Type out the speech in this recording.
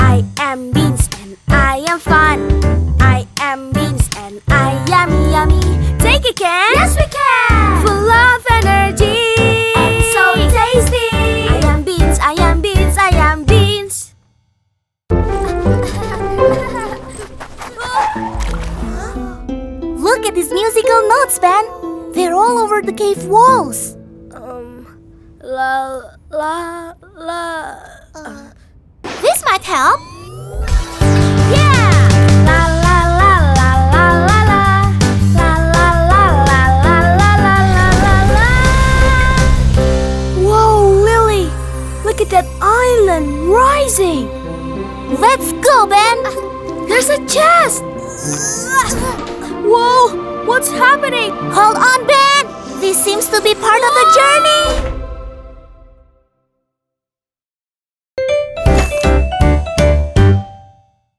I am beans and I am fun. I am beans and I am yummy. Take a can. Yes, we can. Full of energy. And so tasty. I am beans, I am beans, I am beans. Look at these musical notes, Ben. They're all over the cave walls. La la la. This might help. Yeah! La la la la la la la. La la la la la la la la la. Whoa, Lily! Look at that island rising. Let's go, Ben. There's a chest. Whoa! What's happening? Hold on, Ben. This seems to be part of the journey.